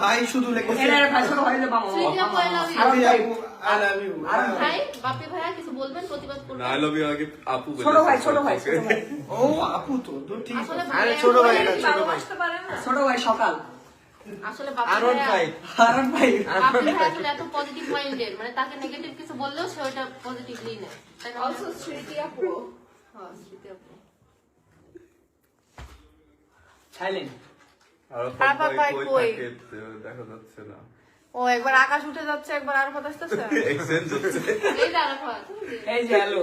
ভাই শুধু লেখেছে এর ভাই ছোট ভাই যে মামা স্মৃতি আপু I love you। আরো ভাই আই লাভ ইউ আর ভাই বাপি ভাইয়া কিছু বলবেন প্রতিবাদ করবেন? আই লাভ ইউ আগে আপু বলে ছোট ভাই ছোট ভাই ও আপু তো ঠিক আছে আসলে আরে ভাইয়া ছোট ভাই বলে এটা, কি ছোট বাবা ভাই। আসতে পারে না? ছোট ভাই সকাল আসলে বাপি আরন ভাই আরন ভাই বাপি ভাই আসলে এত পজিটিভ মাইন্ডেড, মানে তাকে নেগেটিভ কিছু বললেও সে ওটা পজিটিভলি নেয়। তাই না? অলসো স্মৃতি আপু হ্যাঁ, স্মৃতি আপু। সাইলেন্ট আরাফাত ভাই কই? কই থাকে দেখা যাচ্ছে না ও একবার আকাশ উঠে যাচ্ছে, একবার আরাফাত আসতেছে। এক্সচেঞ্জ হচ্ছে এই যে আরাফাত। এই যে হ্যালো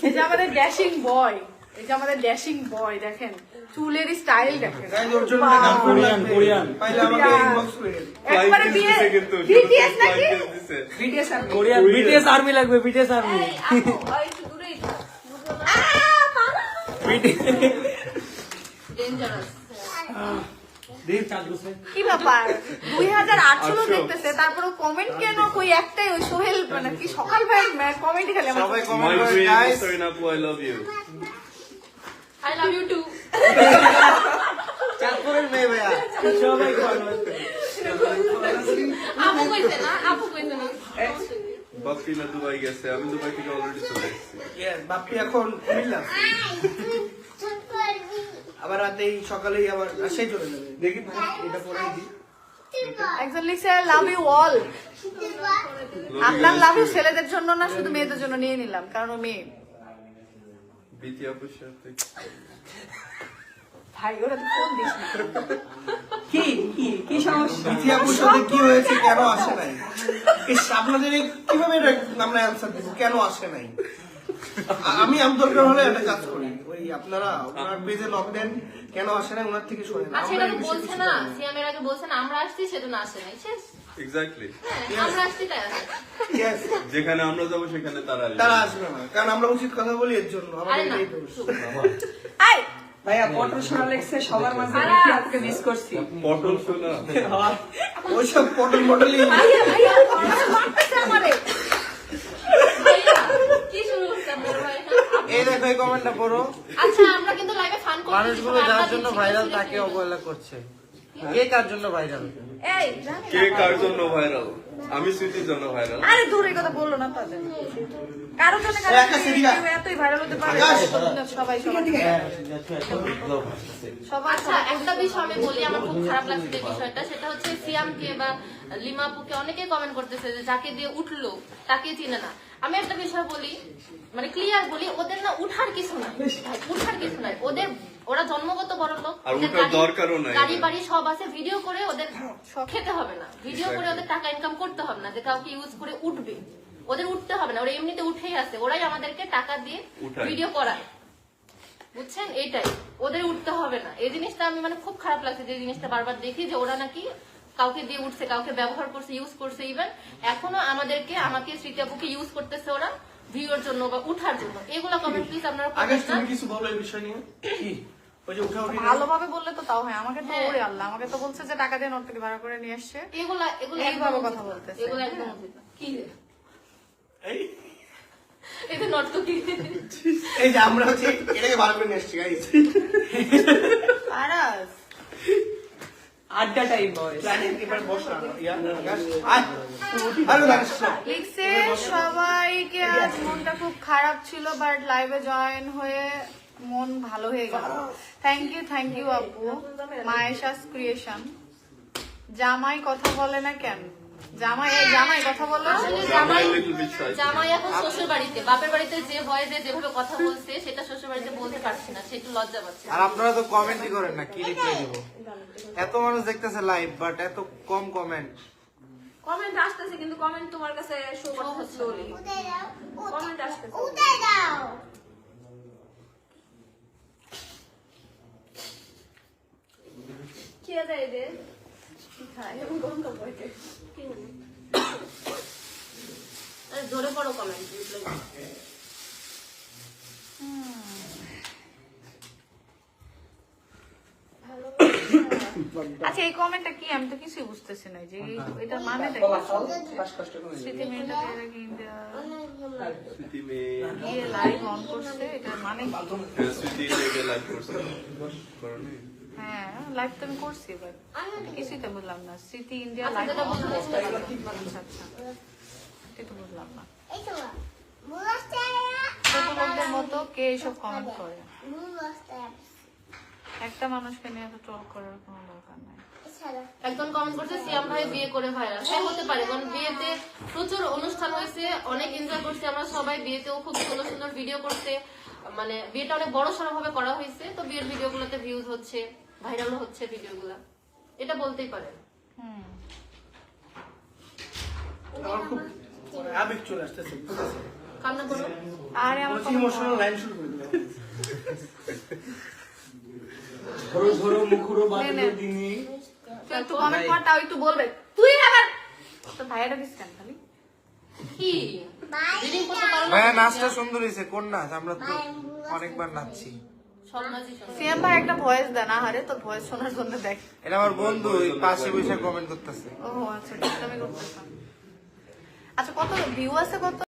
এই যে আমাদের ড্যাশিং বয়, এই যে আমাদের ড্যাশিং বয়, দেখেন চুলের স্টাইল দেখেন। গাইজ ওর জন্য Wow. গান কোরিয়ান, কোরিয়ান। পাইলে আমাকে ইনবক্স করে দিন একবারে বিয়ে BTS নাকি? বিটিএস আর কোরিয়ান বিটিএস আর্মি লাগবে বিটিএস আর্মি এই আপু একটু দূরেই থাক ডেঞ্জারাস। দেব চাঁদ বসে কি ব্যাপার 2800 লোক 800 দেখতেছে, তারপরে কমেন্ট কেন কই একটাই, ওই সোহেল মানে কি সকাল ভাই কমেন্ট খালি আমার সবাই মাই কমেন্ট করে ড্রিম গাইস সরিনা আপু I love you I love you too. চাঁদপুরের মেয়ে ভাইয়া সবাই আপু কইছে না, আপু কইছে না। বাপ্পি না দুবাই গেছে আমি দুবাই থেকে অলরেডি চলে এসেছি ইয়েস বাপ্পি এখন কুমিল্লা আবার রাতেই সকালেই আবার রাজশাহী চলে যাবে দেখি ভাই এটা পড়াই দিই একজন লিখছে লাভ ইউ অল। আপনার লাভ ইউ ছেলেদের জন্য না, শুধু মেয়েদের জন্য নিয়ে নিলাম, কারণ ও মেয়ে। বিতি আপুর সাথে ভাই ওরা তো ফোন দিস না। কি কি কি সমস্যা বিথি আপুর সাথে কি হয়েছে কেন আসে নাই আপনাদের কিভাবে এটা আমরা অ্যান্সার দিব কেন আসে নাই আমি দরকার হলে একটা কাজ করি ওই আপনারা ওনার পেজে লক দেন কেন আসে নাই ওনার থেকে শুনেন আচ্ছা এটা তো বলছে না, সিয়ামের আগে বলছে না আমরা আসছি সেজন্য আসে নাই, শেষ। এক্স্যাক্টলি হ্যাঁ, আমরা আসছি তাই আসে। Yes, যেখানে আমরা যাব সেখানে তারা আসবে। তারা আসবে না কারণ আমরা উচিত কথা বলি এর জন্য আরে আমাদের না, এটাই দোষ আই ভাইয়া পটল সোনা লেখছে সবার মাঝে বিটি আপকে মিস করছি পটল শোনা ওইসব পটল মডেলই ভাইয়া ভাইয়া মারতেছে আমারে। ভাইয়া, কি শুরু হচ্ছে আপনার ভাই? এই দেখো এই কমেন্টটা পড়ো আচ্ছা আমরা কিন্তু লাইভে ফান করছি, মানুষগুলো সবাই যার আড্ডা জন্য দিচ্ছি, ভাইরাল কিন্তু তাকে seriously অবহেলা করছে কে কার জন্য ভাইরাল এই জানি কে না। কার জন্য ভাইরাল আমি স্মৃতির জন্য ভাইরাল আরে দূরে কথা বললো না তাদের। কারো জন্য কারো আকাশ এদিকে আয়। কেউ এতই ভাইরাল হতে পারে আকাশ। সবাই সবাই সবাই আচ্ছা একটা বিষয় আমি বলি, আমার খুব খারাপ লাগছে যে বিষয়টা, সেটা হচ্ছে সিয়ামকে বা লিমাপুকে অনেকে কমেন্ট করতেছে যে যাকে দিয়ে উঠলো তাকে চিনে না। আমি একটা বিষয় বলি, মানে ক্লিয়ার বলি, ওদের না উঠার কিছু নাই, উঠার কিছু নাই, ওদের ওরা জন্মগত বড় লোক, আর ওদের উঠার গাড়ি- দরকারও নাই। গাড়ি বাড়ি সব আছে, ভিডিও করে ওদের খেতে হবে না, ভিডিও করে ওদের টাকা ইনকাম করতে হবে না যে কাউকে ইউজ করে উঠবে, ওদের উঠতে হবে না, ওরা এমনিতে উঠেই আছে, ওরাই আমাদেরকে টাকা দিয়ে উঠায়। ভিডিও করায়, বুঝছেন? এইটাই, ওদের উঠতে হবে না। এই জিনিসটা আমি মানে খুব খারাপ লাগছে যে জিনিসটা বারবার দেখি যে ওরা নাকি কাউকে দিয়ে উঠছে, কাউকে ব্যবহার করছে, ইউজ করছে, ইভেন এখনো আমাকে স্মৃতি আপুকে ইউজ করতেছে ওরা ভিউর জন্য বা উঠার জন্য। এগুলো কমেন্ট প্লিজ আপনারা আগে করবেন না। তুমি কিছু বলো এই বিষয় নিয়ে কি ওই যে উঠা উঠি ভালোভাবে বললে তো তাও হয়, আমাকে তো হ্যাঁ। ওরে আল্লাহ, আমাকে তো বলছে যে টাকা দিয়ে নর্তকী ভাড়া করে নিয়ে আসছে। এগুলো এইভাবে একদম কথা উচিত না। বলতেছে। এগুলো একদম উচিত না। কি রে? এই এটা নর্তকী। এই যে আমরা হচ্ছে এটাকে ভালো করে নিয়ে এসছি গাইস আরাস আড্ডা টাইম বয় প্ল্যানিং এবার বস না ইয়া আকাশ আয় আরে আকাশ লিখছে সবাইকে আজ মনটা খুব খারাপ ছিল, বাট লাইভে জয়েন হয়ে মন ভালো হয়ে গেল। থ্যাংক ইউ আপু। মায়েশাস ক্রিয়েশন। জামাই কথা বলে না কেন? জামাই কথা বলো। আসলে জামাই এখন শ্বশুর বাড়িতে, বাপের বাড়িতে যে ভয়ে যেভাবে কথা বলছে সেটা শ্বশুর বাড়িতে বলতে পারছি না, সে একটু লজ্জা পাচ্ছে। আর আপনারা তো কমেন্টই করেন না কি রিপ্লাই দিব এত মানুষ দেখতেছে লাইভ বাট এত কম কমেন্ট কমেন্ট আসতেছে কিন্তু কমেন্ট তোমার কাছে শো করতে স্লোলি কমেন্ট আসতেছে কি আছে রে আরে জোরে পড়ো কমেন্ট। আচ্ছা এই কমেন্টটা কি? আমি তো কিছুই বুঝতেছি না যে এটা মানে স্মৃতি মেয়েটা এর আগে স্মৃতি মেয়ে গিয়ে লাইভ অন করছে, এটা মানে কি? স্মৃতি লেগে লাইভ করছে করনি হ্যাঁ লাইভ তো আমি করছি এবার কিছুই তো বুঝলাম না স্মৃতি ইন্ডিয়া আচ্ছা, লাইভ যেটা বলতে চাচ্ছিলাম। আচ্ছা আচ্ছা এটাই তো বুঝলাম না ছোট লোকদের মতো কে এইসব কমেন্ট করে একটা মানুষকে নিয়ে তো ট্রল করার কোনো দরকার নাই একজন কমেন্ট করছে সিয়াম ভাই বিয়ে করে ভাইরাল। হ্যাঁ হতে পারে, কারণ বিয়েতে প্রচুর অনুষ্ঠান হয়েছে, অনেক এনজয় করছি আমরা সবাই, বিয়েতেও খুব সুন্দর সুন্দর ভিডিও করতে, মানে বিয়েটা অনেক বড় সড়ো ভাবে করা হয়েছে, তো বিয়ের ভিডিওগুলোতে ভিউজ হচ্ছে, ভাইরালও হচ্ছে ভিডিওগুলো, এটা বলতেই পারেন। আমার খুব আবেগ চলে আসতেছে, বুঝতেছে? কান্না করো। আরে আমার কোনো ইমোশনাল লাইন শুরু করে দিলাম। নে, নে। তুই একটু কমেন্ট কর, তাও একটু বলবে তুই আবার তো ভাইয়াটা দিস কেন খালি কি রিডিং করতে পারো না? ভাইয়া নাচটা সুন্দর হয়েছে, কোন নাচ? আমরা তো অনেকবার নাচছি। সব নাচই সুন্দর। সিএম ভাই একটা ভয়েস দেন, আহারে তো ভয়েস শোনার জন্য দেখ। এটা আমার বন্ধু ওই পাশে বসে কমেন্ট করতেছে। ও আচ্ছা, আমি করতেছি। আচ্ছা কত ভিউ আছে কত?